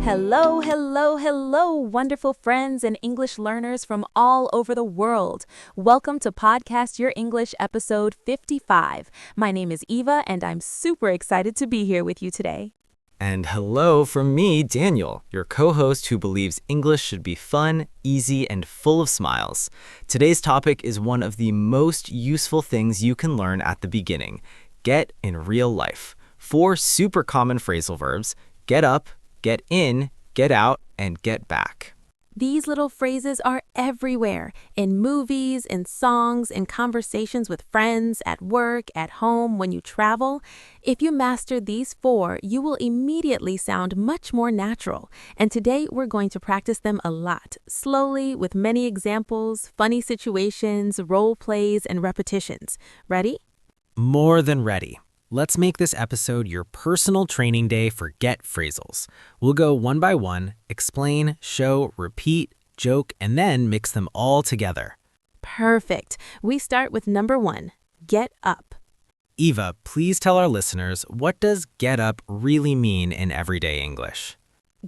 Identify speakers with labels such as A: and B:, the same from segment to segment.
A: Hello, hello, hello, wonderful friends and English learners from all over the world. Welcome to Podcast Your English episode 55. My name is Eva, and I'm super excited to be here with you today.
B: And hello from me, Daniel, your co-host who believes English should be fun, easy, and full of smiles. Today's topic is one of the most useful things you can learn at the beginning. Get in real life. 4 super common phrasal verbs: get up, get in, get out, and get back.
A: These little phrases are everywhere, in movies, in songs, in conversations with friends, at work, at home, when you travel. If you master these 4, you will immediately sound much more natural. And today we're going to practice them a lot, slowly, with many examples, funny situations, role plays, and repetitions. Ready?
B: More than ready. Let's make this episode your personal training day for Get Phrasals. We'll go one by one, explain, show, repeat, joke, and then mix them all together.
A: Perfect. We start with number 1, get up.
B: Eva, please tell our listeners, what does get up really mean in everyday English?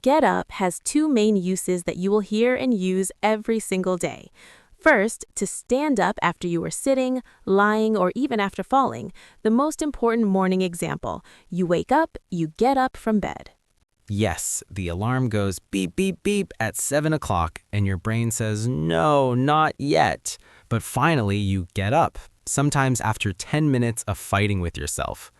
A: Get up has 2 main uses that you will hear and use every single day. First, to stand up after you are sitting, lying, or even after falling. The most important morning example. You wake up, you get up from bed.
B: Yes, the alarm goes beep, beep, beep at 7 o'clock, and your brain says, no, not yet. But finally, you get up, sometimes after 10 minutes of fighting with yourself.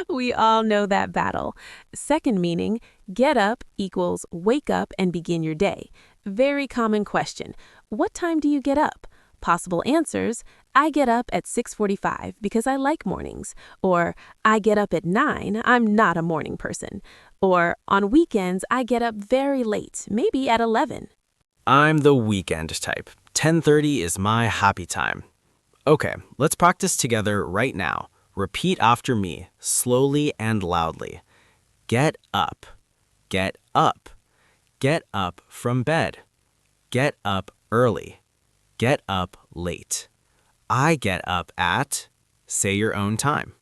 A: We all know that battle. Second meaning, get up equals wake up and begin your day. Very common question. What time do you get up? Possible answers: I get up at 6:45 because I like mornings. Or I get up at 9, I'm not a morning person. Or on weekends, I get up very late, maybe at 11.
B: I'm the weekend type. 10:30 is my happy time. Okay, let's practice together right now. Repeat after me, slowly and loudly. Get up. Get up. Get up from bed. Get up early. Get up late. I get up at, say your own time.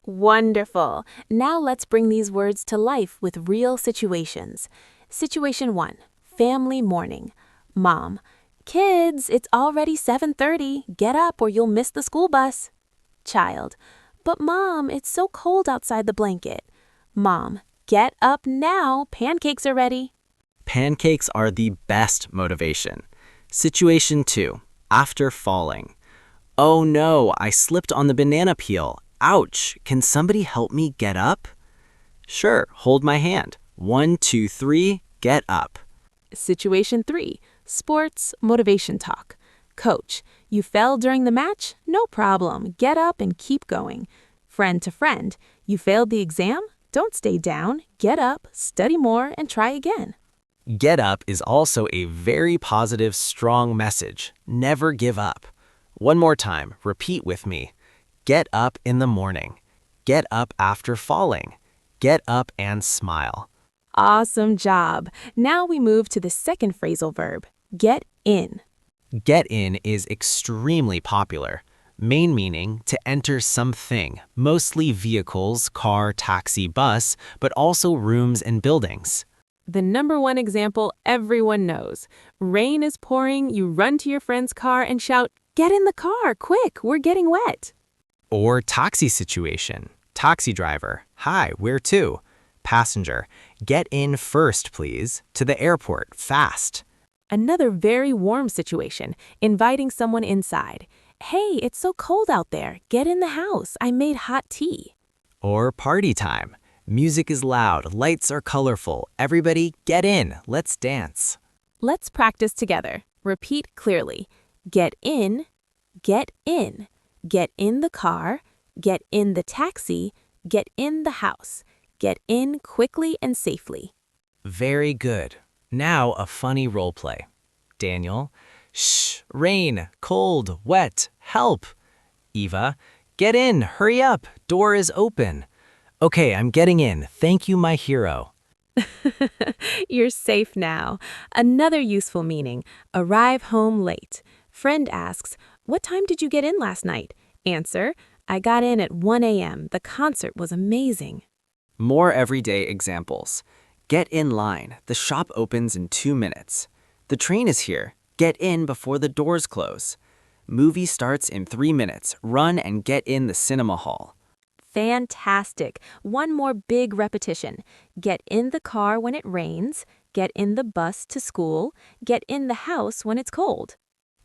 A: Wonderful. Now let's bring these words to life with real situations. Situation 1, family morning. Mom: kids, it's already 7:30. Get up or you'll miss the school bus. Child: but Mom, it's so cold outside the blanket. Mom: get up now, pancakes are ready.
B: Pancakes are the best motivation. Situation 2, after falling. Oh no, I slipped on the banana peel. Ouch, can somebody help me get up? Sure, hold my hand. 1, 2, 3, get up.
A: Situation 3, sports motivation talk. Coach: you fell during the match? No problem. Get up and keep going. Friend to friend: you failed the exam? Don't stay down. Get up, study more, and try again.
B: Get up is also a very positive, strong message. Never give up. One more time, repeat with me. Get up in the morning. Get up after falling. Get up and smile.
A: Awesome job. Now we move to the second phrasal verb, get in.
B: Get in is extremely popular. Main meaning, to enter something, mostly vehicles, car, taxi, bus, but also rooms and buildings.
A: The number 1 example everyone knows. Rain is pouring, you run to your friend's car and shout, "Get in the car, quick, we're getting wet."
B: Or taxi situation. Taxi driver: hi, where to? Passenger: get in first, please. To the airport, fast.
A: Another very warm situation, inviting someone inside. Hey, it's so cold out there. Get in the house. I made hot tea.
B: Or party time. Music is loud, lights are colorful. Everybody get in, let's dance.
A: Let's practice together. Repeat clearly. Get in, get in. Get in the car, get in the taxi, get in the house. Get in quickly and safely.
B: Very good. Now a funny role play. Daniel: shh, rain, cold, wet, help. Eva: get in, hurry up, door is open. Okay, I'm getting in. Thank you, my hero.
A: You're safe now. Another useful meaning, arrive home late. Friend asks, what time did you get in last night? Answer, I got in at 1 a.m. The concert was amazing.
B: More everyday examples. Get in line. The shop opens in 2 minutes. The train is here. Get in before the doors close. Movie starts in 3 minutes. Run and get in the cinema hall.
A: Fantastic. One more big repetition. Get in the car when it rains. Get in the bus to school. Get in the house when it's cold.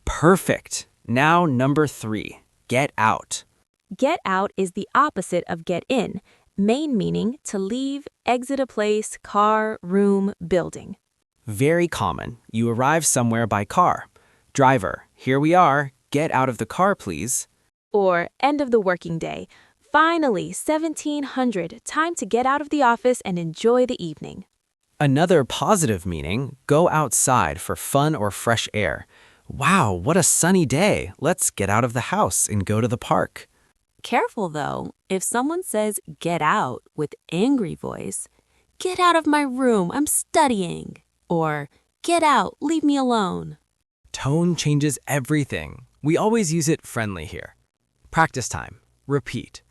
B: Perfect. Now number 3. Get out.
A: Get out is the opposite of get in. Main meaning to leave, exit a place, car, room, building.
B: Very common. You arrive somewhere by car. Driver, here we are. Get out of the car, please.
A: Or end of the working day. Finally, 1700, time to get out of the office and enjoy the evening.
B: Another positive meaning, go outside for fun or fresh air. Wow, what a sunny day. Let's get out of the house and go to the park.
A: Careful though, if someone says get out with angry voice, get out of my room, I'm studying. Or get out, leave me alone.
B: Tone changes everything. We always use it friendly here. Practice time. Repeat.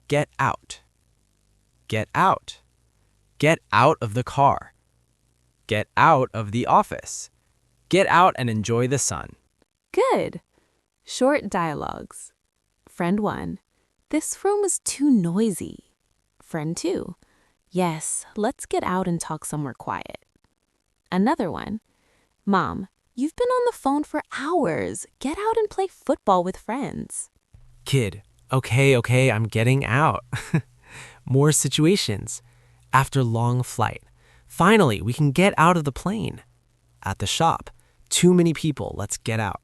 B: Get out. Get out. Get out of the car. Get out of the office. Get out and enjoy the sun.
A: Good. Short dialogues. Friend 1. This room is too noisy. Friend 2. Yes, let's get out and talk somewhere quiet. Another one. Mom, you've been on the phone for hours. Get out and play football with friends.
B: Kid, okay, I'm getting out. More situations. After long flight. Finally, we can get out of the plane. At the shop. Too many people, let's get out.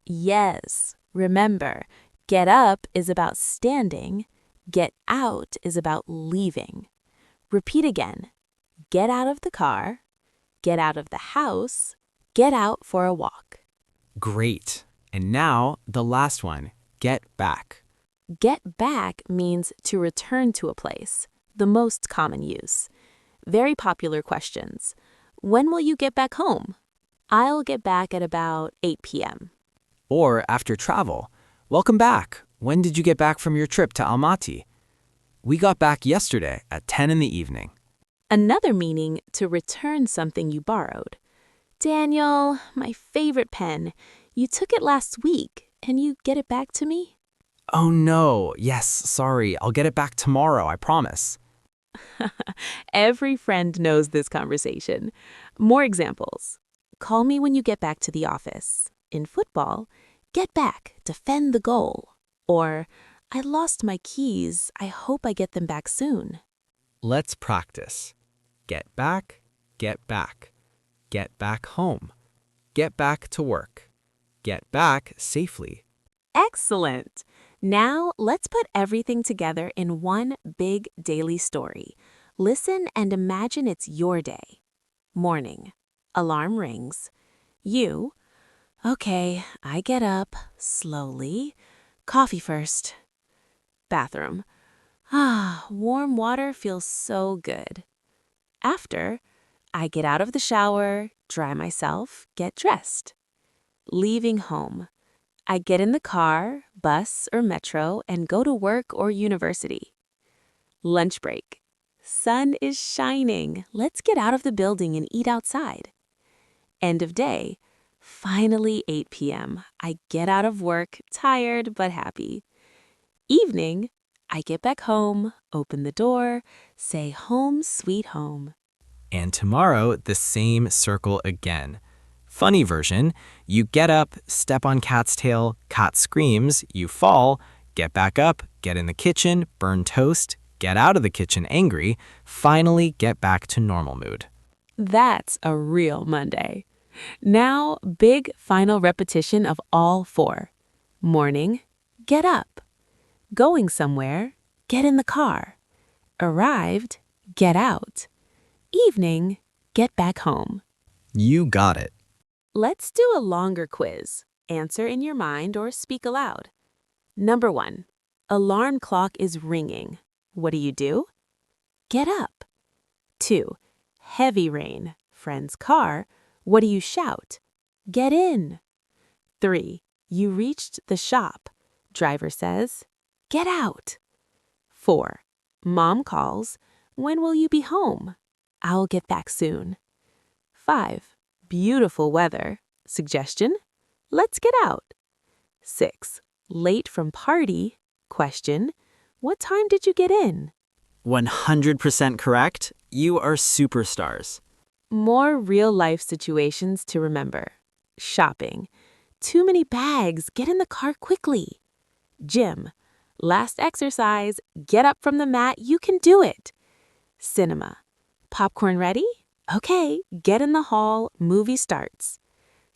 A: Yes. Remember, get up is about standing. Get out is about leaving. Repeat again. Get out of the car. Get out of the house. Get out for a walk.
B: Great. And now, the last one. Get back.
A: Get back means to return to a place, the most common use. Very popular questions. When will you get back home? I'll get back at about 8 p.m.
B: Or after travel. Welcome back. When did you get back from your trip to Almaty? We got back yesterday at 10 in the evening.
A: Another meaning to return something you borrowed. Daniel, my favorite pen. You took it last week. Can you get it back to me?
B: Oh no, yes, sorry. I'll get it back tomorrow, I promise.
A: Every friend knows this conversation. More examples. Call me when you get back to the office. In football, get back, defend the goal. Or, I lost my keys. I hope I get them back soon.
B: Let's practice. Get back, get back. Get back home. Get back to work. Get back safely.
A: Excellent! Now, let's put everything together in one big daily story. Listen and imagine it's your day. Morning. Alarm rings. You. Okay, I get up, slowly. Coffee first. Bathroom. Warm water feels so good. After, I get out of the shower, dry myself, get dressed. Leaving home. I get in the car, bus, or metro and go to work or university. Lunch break. Sun is shining. Let's get out of the building and eat outside. End of day. Finally 8 p.m. I get out of work, tired but happy. Evening. I get back home, open the door, say home sweet home.
B: And tomorrow, the same circle again. Funny version, you get up, step on cat's tail, cat screams, you fall, get back up, get in the kitchen, burn toast, get out of the kitchen angry, finally get back to normal mood.
A: That's a real Monday. Now, big final repetition of all 4. Morning, get up. Going somewhere, get in the car. Arrived, get out. Evening, get back home.
B: You got it.
A: Let's do a longer quiz. Answer in your mind or speak aloud. Number 1. Alarm clock is ringing. What do? Get up. 2. Heavy rain. Friend's car. What do you shout? Get in. 3. You reached the shop. Driver says, get out. 4. Mom calls. When will you be home? I'll get back soon. 5. Beautiful weather. Suggestion? Let's get out. 6. Late from party. Question? What time did you get in?
B: 100% correct. You are superstars.
A: More real-life situations to remember. Shopping. Too many bags. Get in the car quickly. Gym. Last exercise. Get up from the mat. You can do it. Cinema. Popcorn ready? Okay, get in the hall. Movie starts.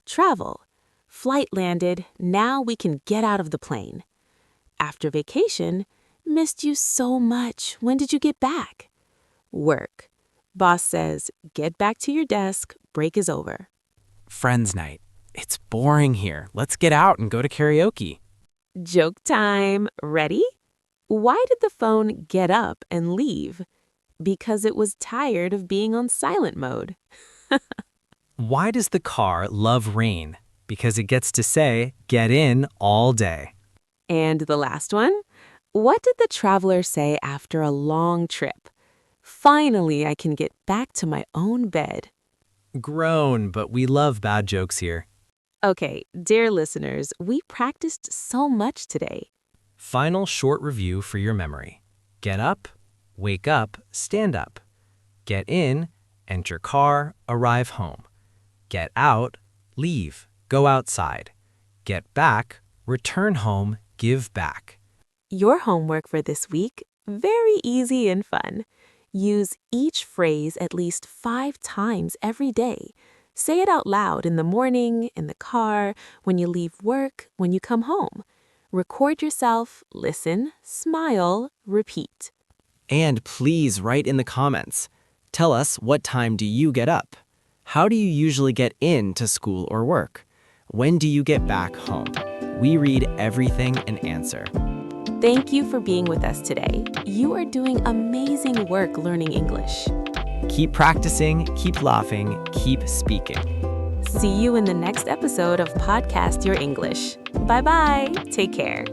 A: Travel. Flight landed. Now we can get out of the plane. After vacation. Missed you so much. When did you get back? Work. Boss says, get back to your desk. Break is over.
C: Friends night. It's boring here. Let's get out and go to karaoke.
A: Joke time. Ready? Why did the phone get up and leave? Because it was tired of being on silent mode.
C: Why does the car love rain? Because it gets to say, get in all day.
A: And the last one? What did the traveler say after a long trip? Finally, I can get back to my own bed.
C: Grown, but we love bad jokes here.
A: Okay, dear listeners, we practiced so much today.
C: Final short review for your memory. Get up, wake up, stand up. Get in, enter car, arrive home. Get out, leave, go outside. Get back, return home, give back.
A: Your homework for this week, very easy and fun. Use each phrase at least 5 times every day. Say it out loud in the morning, in the car, when you leave work, when you come home. Record yourself, listen, smile, repeat.
B: And please write in the comments. Tell us, what time do you get up? How do you usually get into school or work? When do you get back home? We read everything and answer.
A: Thank you for being with us today. You are doing amazing work learning English.
B: Keep practicing, keep laughing, keep speaking.
A: See you in the next episode of Podcast Your English. Bye-bye. Take care.